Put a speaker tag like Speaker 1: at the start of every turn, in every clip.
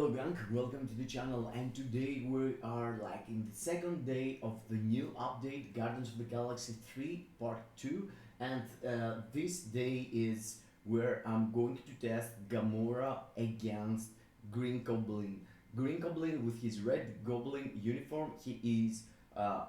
Speaker 1: Hello gang, welcome to the channel, and today we are like in the second day of the new update Guardians of the Galaxy 3 Part 2, and this day is where I'm going to test Gamora against Green Goblin. Green Goblin with his red goblin uniform, he is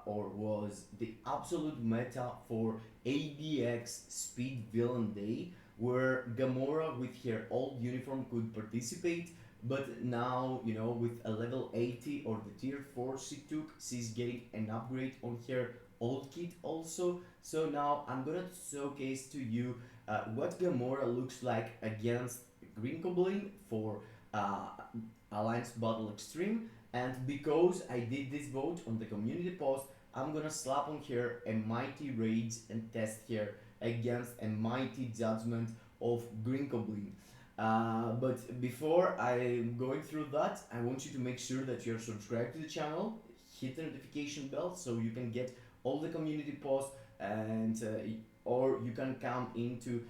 Speaker 1: or was the absolute meta for ABX Speed Villain Day, where Gamora with her old uniform could participate, but now, you know, with a level 80 or the tier 4 she took, she's getting an upgrade on her old kit also. So now I'm gonna showcase to you what Gamora looks like against Green Goblin for uh, Alliance Battle Extreme. And because I did this vote on the community post, I'm gonna slap on her a Mighty Rage and test her against a Mighty Judgment of Green Goblin. But before I'm going through that, I want you to make sure that you're subscribed to the channel, hit the notification bell so you can get all the community posts, and or you can come into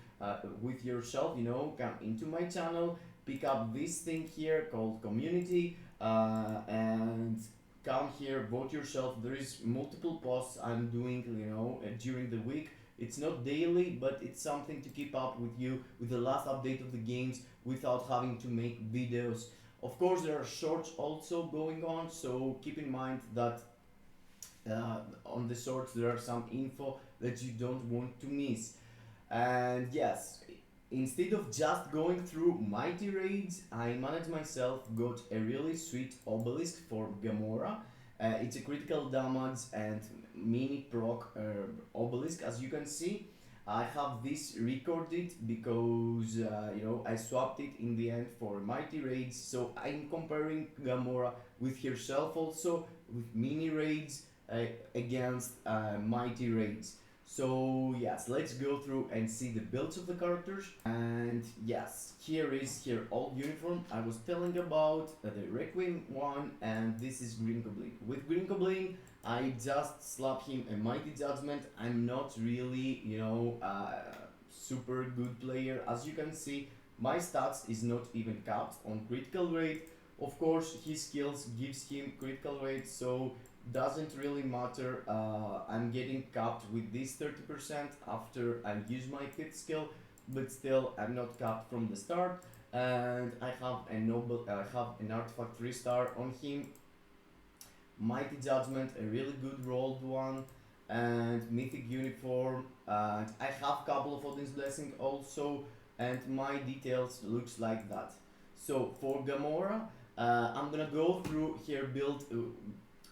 Speaker 1: with yourself, you know, come into my channel, pick up this thing here called community, and come here, vote yourself. There is multiple posts I'm doing, you know, during the week. It's not daily, but it's something to keep up with you with the last update of the games without having to make videos. Of course, there are shorts also going on, so keep in mind that on the shorts there are some info that you don't want to miss. And yes, instead of just going through mighty raids, I managed myself got a really sweet obelisk for Gamora. It's a critical damage and mini proc obelisk. As you can see, I have this recorded because you know, I swapped it in the end for mighty raids. So I'm comparing Gamora with herself also with mini raids against mighty raids. So yes, let's go through and see the builds of the characters. And yes, here is her old uniform I was telling about, the Requiem one, and this is Green Goblin. With Green Goblin, I just slap him a Mighty Judgment. I'm not really, you know, super good player. As you can see, my stats is not even capped on critical rate. Of course, his skills gives him critical rate, so doesn't really matter. I'm getting capped with this 30% after I use my 5th skill, but still I'm not capped from the start. And I have an artifact 3-star on him, Mighty Judgment, a really good rolled one, and Mythic Uniform, and I have couple of Odin's Blessing also, and my details looks like that. So for Gamora, I'm gonna go through her build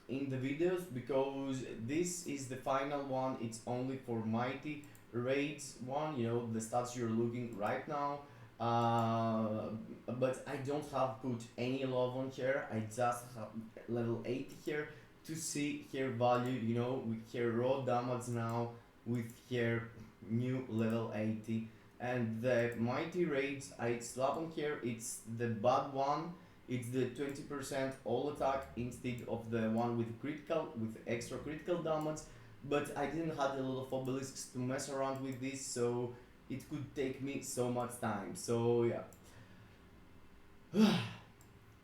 Speaker 1: in the videos because this is the final one. It's only for mighty raids one, you know, the stats you're looking right now. But I don't have put any love on here. I just have level 80 here to see her value, you know, with her raw damage now, with her new level 80. And the mighty raids I slap on here, it's the bad one. It's the 20% all attack instead of the one with critical, with extra critical damage. But I didn't have a lot of obelisks to mess around with this, so it could take me so much time. So yeah.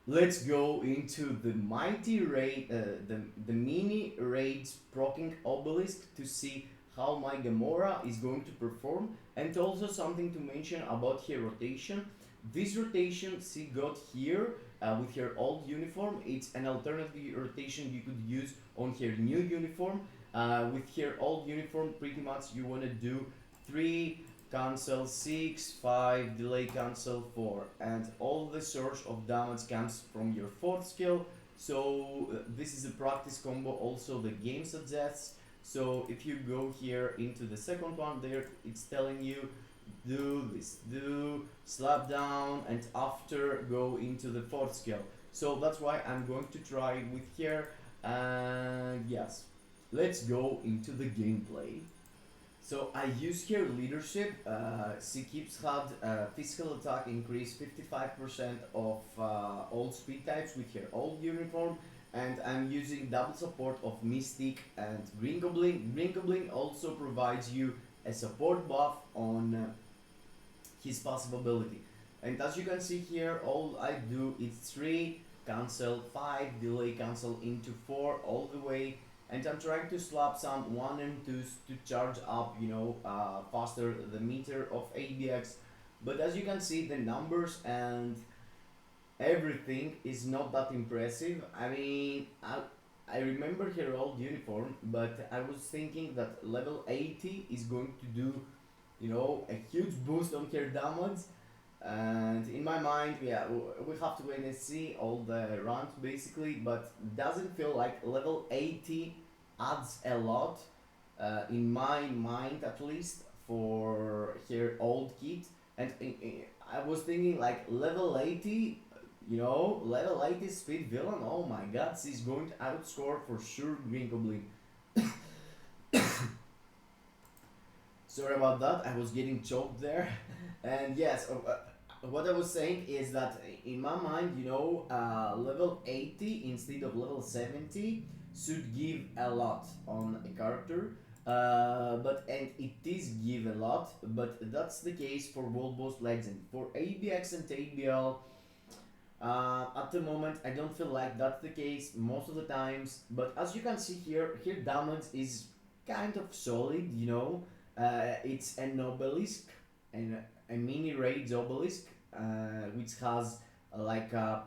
Speaker 1: Let's go into the mighty raid, the mini raids proccing obelisk to see how my Gamora is going to perform, and also something to mention about her rotation. This rotation she got here with her old uniform. It's an alternative rotation you could use on her new uniform. With her old uniform, pretty much you want to do 3 cancel 6, 5 delay cancel 4, and all the source of damage comes from your 4th skill. So this is a practice combo also the game suggests. So if you go here into the second one, there it's telling you do this, do slap down, and after go into the 4th skill. So that's why I'm going to try with here. And yes, let's go into the gameplay. So I use her leadership. She keeps had physical attack increase 55% of all speed types with her old uniform, and I'm using double support of Mystic and Green Goblin. Green Goblin also provides you a support buff on his passive ability. And as you can see here, all I do is 3 cancel, 5 delay cancel into 4 all the way, and I'm trying to slap some 1 and 2s to charge up, faster the meter of ABX. But as you can see, the numbers and everything is not that impressive. I mean, I remember her old uniform, but I was thinking that level 80 is going to do, a huge boost on her damage. And in my mind, yeah, we have to wait and see all the runs basically, but doesn't feel like level 80 adds a lot, in my mind at least, for her old kit. And I was thinking like level 80, level 80 speed villain, oh my god, she's going to outscore for sure Green Goblin. Sorry about that, I was getting choked there. And yes, what I was saying is that in my mind, level 80 instead of level 70 should give a lot on a character. But and it is give a lot, but that's the case for World Boss Legend. For ABX and ABL, at the moment, I don't feel like that's the case most of the times. But as you can see here damage is kind of solid. It's an obelisk, and a mini raids obelisk, which has like I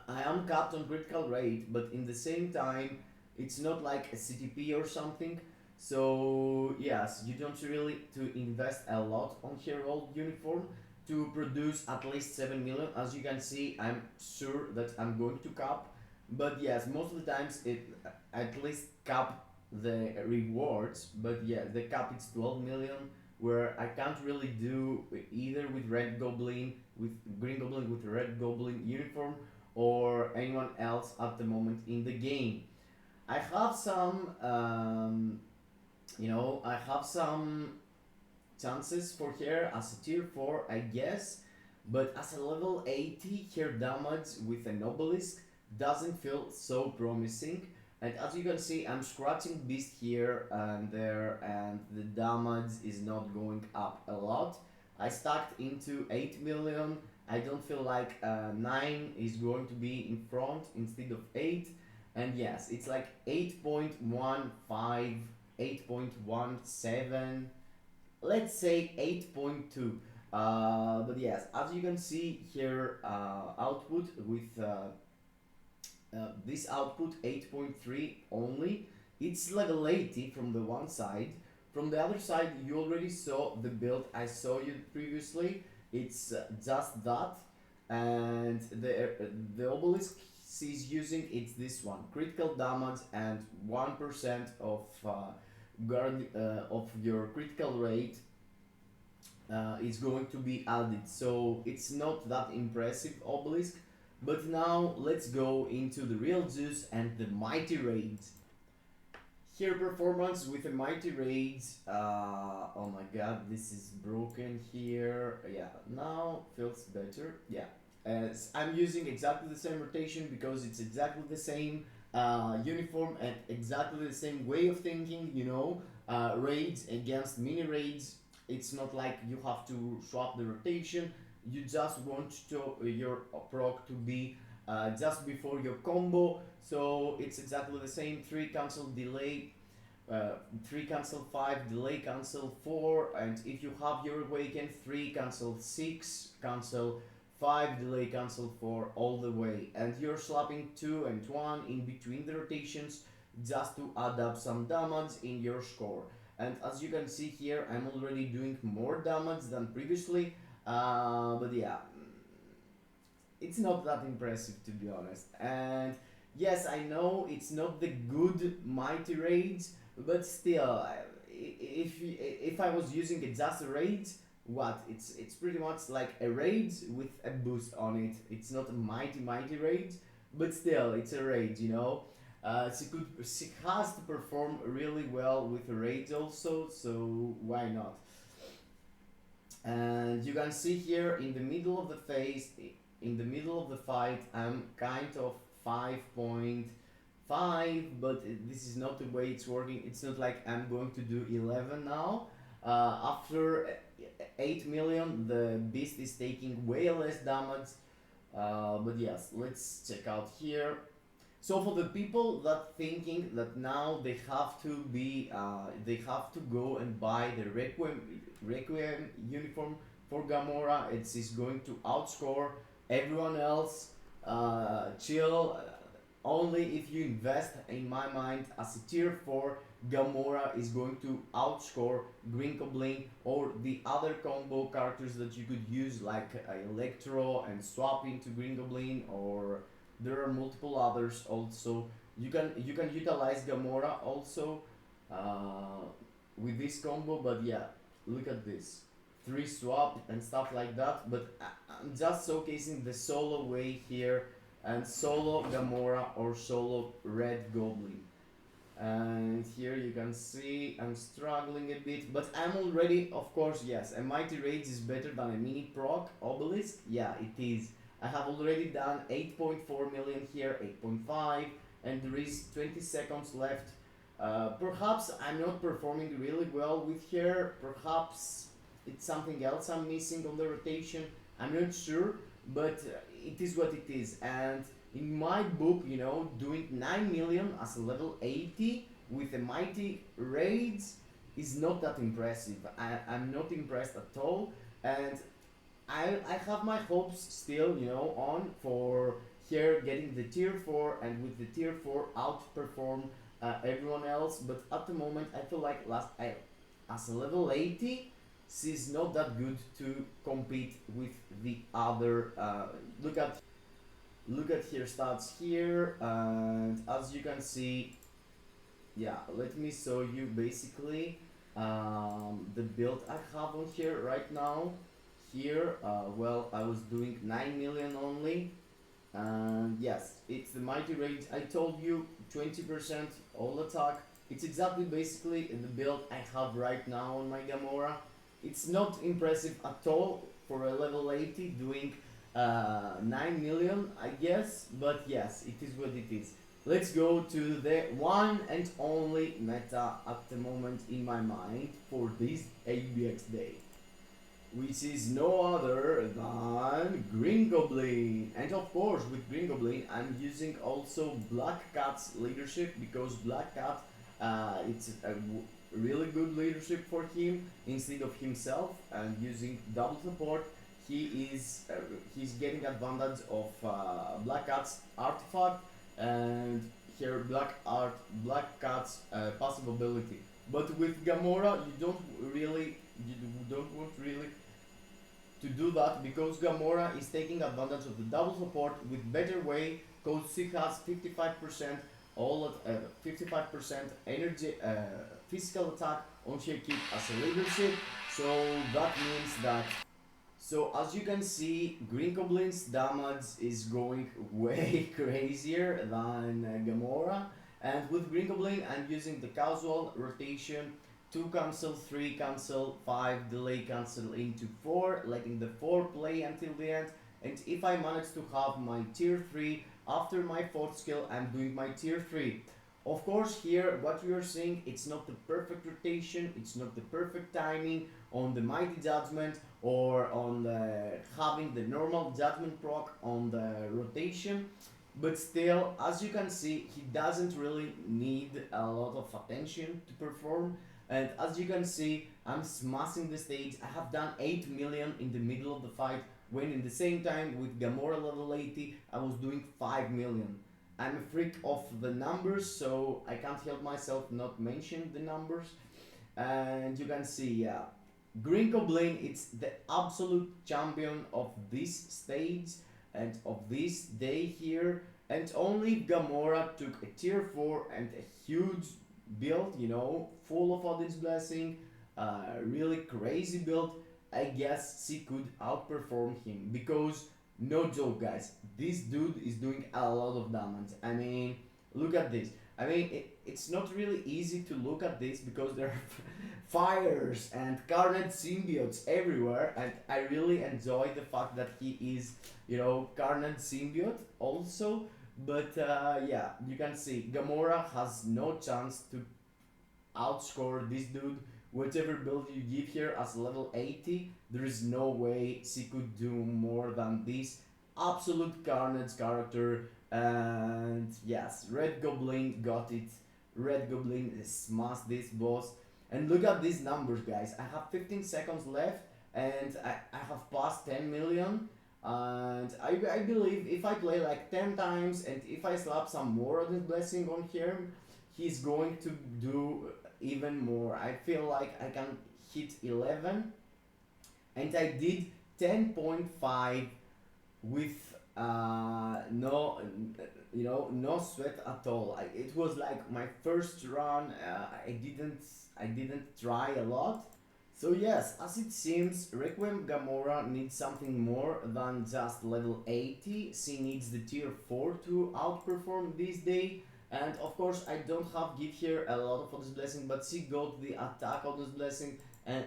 Speaker 1: am capped on critical rate, but in the same time, it's not like a CTP or something. So yes, you don't really to invest a lot on her old uniform to produce at least 7 million. As you can see, I'm sure that I'm going to cap, but yes, most of the times it at least cap the rewards. But yeah, the cap is 12 million, where I can't really do either with Red Goblin, with Green Goblin, with Red Goblin uniform, or anyone else at the moment in the game. I have some, I have some chances for her as a tier 4, I guess, but as a level 80, her damage with an obelisk doesn't feel so promising. And as you can see, I'm scratching beast here and there, and the damage is not going up a lot. I stacked into 8 million. I don't feel like 9 is going to be in front instead of 8. And yes, it's like 8.15, 8.17, let's say 8.2. But yes, as you can see here, output with this output 8.3 only, it's level 80 from the one side. From the other side, you already saw the build I saw you previously. It's just that, and the obelisk she's using, it's this one, critical damage and 1% of of your critical rate is going to be added. So it's not that impressive obelisk. But now let's go into the real juice and the mighty raids. Here performance with a mighty raids. Oh my god, this is broken here. Yeah, now feels better. Yeah, as I'm using exactly the same rotation because it's exactly the same uniform and exactly the same way of thinking. Raids against mini raids. It's not like you have to swap the rotation. You just want your proc to be just before your combo, so it's exactly the same. 3 cancel delay, 3 cancel 5 delay cancel 4, and if you have your awaken, 3 cancel 6 cancel 5 delay cancel 4 all the way, and you're slapping 2 and 1 in between the rotations just to add up some damage in your score. And as you can see here, I'm already doing more damage than previously. But yeah, it's not that impressive to be honest. And yes, I know it's not the good mighty raids, but still, if I was using it just a raid, what it's pretty much like a raid with a boost on it. It's not a mighty raid, but still, it's a raid. She has to perform really well with raids also, so why not? And you can see here in the middle of the phase, in the middle of the fight, I'm kind of 5.5, but this is not the way it's working. It's not like I'm going to do 11 now. After 8 million. The beast is taking way less damage. But yes, let's check out here. So for the people that thinking that now they have to go and buy the Requiem uniform for Gamora, is going to outscore everyone else. Chill. Only if you invest, in my mind, as a tier 4, Gamora is going to outscore Green Goblin or the other combo characters that you could use, like Electro and swap into Green Goblin, or there are multiple others also. You can utilize Gamora also with this combo, but yeah, look at this. 3 swap and stuff like that, but I'm just showcasing the solo way here, and solo Gamora or solo Red Goblin. And here you can see I'm struggling a bit, but I'm already, of course, yes, a mighty rage is better than a mini proc obelisk. Yeah, it is. I have already done 8.4 million here, 8.5, and there is 20 seconds left. Perhaps I'm not performing really well with her. Perhaps it's something else I'm missing on the rotation. I'm not sure, but it is what it is. And in my book, doing 9 million as a level 80 with a mighty raids is not that impressive. I'm not impressed at all, and I have my hopes still, on for here getting the tier 4, and with the tier 4 outperform everyone else. But at the moment, I feel like as a level 80, she's not that good to compete with the other. Look at her stats here, and as you can see, yeah, let me show you basically the build I have on here right now. Here, well, I was doing 9 million only, and yes, it's the mighty rage. I told you 20% all attack. It's exactly basically the build I have right now on my Gamora. It's not impressive at all for a level 80 doing 9 million, I guess, but yes, it is what it is. Let's go to the one and only meta at the moment in my mind for this ABX day, which is no other than Green Goblin. And of course, with Green Goblin, I'm using also Black Cat's leadership, because Black Cat, it's a really good leadership for him instead of himself, and using double support. He's getting advantage of Black Cat's artifact, and here Black Cat's passive ability. But with Gamora, you don't want really to do that, because Gamora is taking advantage of the double support with better way, because she has 55% 55% energy physical attack on her kit as a leadership. So that means that, so as you can see, Green Goblin's damage is going way crazier than Gamora. And with Green Goblin, I'm using the casual rotation, 2 cancel, 3 cancel, 5 delay cancel into 4, letting the 4 play until the end. And if I manage to have my tier 3, after my 4th skill, I'm doing my tier 3. Of course, here what we are seeing, it's not the perfect rotation, it's not the perfect timing on the mighty judgment, or on having the normal judgment proc on the rotation. But still, as you can see, he doesn't really need a lot of attention to perform. And as you can see, I'm smashing the stage. I have done 8 million in the middle of the fight, when in the same time with Gamora level 80, I was doing 5 million. I'm a freak of the numbers, so I can't help myself not mention the numbers. And you can see, yeah, Green Goblin, it's the absolute champion of this stage and of this day here. And only Gamora took a tier 4 and a huge build, full of Odin's Blessing, really crazy build. I guess she could outperform him, because no joke, guys, this dude is doing a lot of damage. I mean, look at this. I mean, it's not really easy to look at this, because there are fires and carnage symbiotes everywhere, and I really enjoy the fact that he is, carnage symbiote also. But yeah, you can see Gamora has no chance to outscore this dude whatever build you give here as level 80, there is no way she could do more than this absolute carnage character. And yes, Red Goblin got it. Red Goblin smashed this boss. And look at these numbers, guys. I have 15 seconds left, and I have passed 10 million. And I believe if I play like 10 times and if I slap some more of this blessing on him, he's going to do even more. I feel like I can hit 11, and I did 10.5 with no, no sweat at all. It was like my first run. I didn't try a lot. So yes, as it seems, Requiem Gamora needs something more than just level 80. She needs the tier 4 to outperform this day. And of course, I don't have give here a lot of this blessing, but she got the attack of this blessing and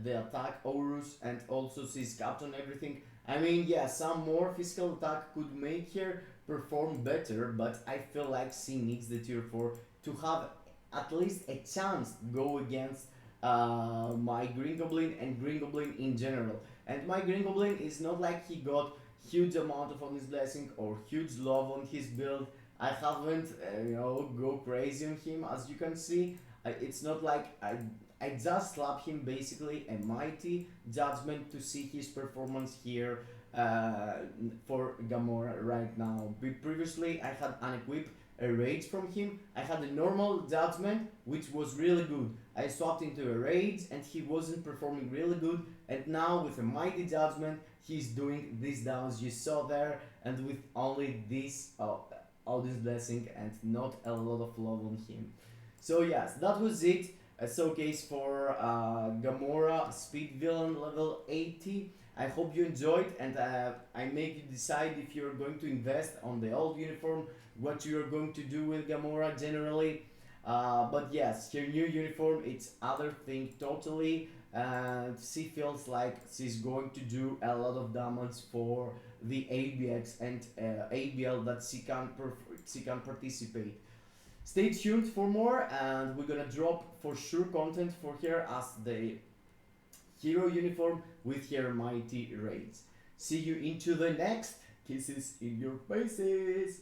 Speaker 1: the attack Horus, and also she's captain everything. I mean, yeah, some more physical attack could make her perform better, but I feel like she needs the tier 4 to have at least a chance to go against my Green Goblin and Green Goblin in general. And my Green Goblin is not like he got huge amount of on his blessing or huge love on his build. I haven't, go crazy on him, as you can see. It's not like I just slap him basically a mighty judgment to see his performance here for Gamora right now. Previously, I had unequipped a rage from him. I had a normal judgment, which was really good. I swapped into a rage and he wasn't performing really good. And now with a mighty judgment, he's doing these downs you saw there, and with only this all this blessing and not a lot of love on him. So yes, that was it. A showcase for Gamora Speed Villain level 80. I hope you enjoyed, and I make you decide if you're going to invest on the old uniform, what you're going to do with Gamora generally. But yes, her new uniform, it's other thing totally, and she feels like she's going to do a lot of damage for the ABX and ABL that she can participate. Stay tuned for more, and we're gonna drop for sure content for her as the hero uniform with her mighty raids. See you into the next. Kisses in your faces.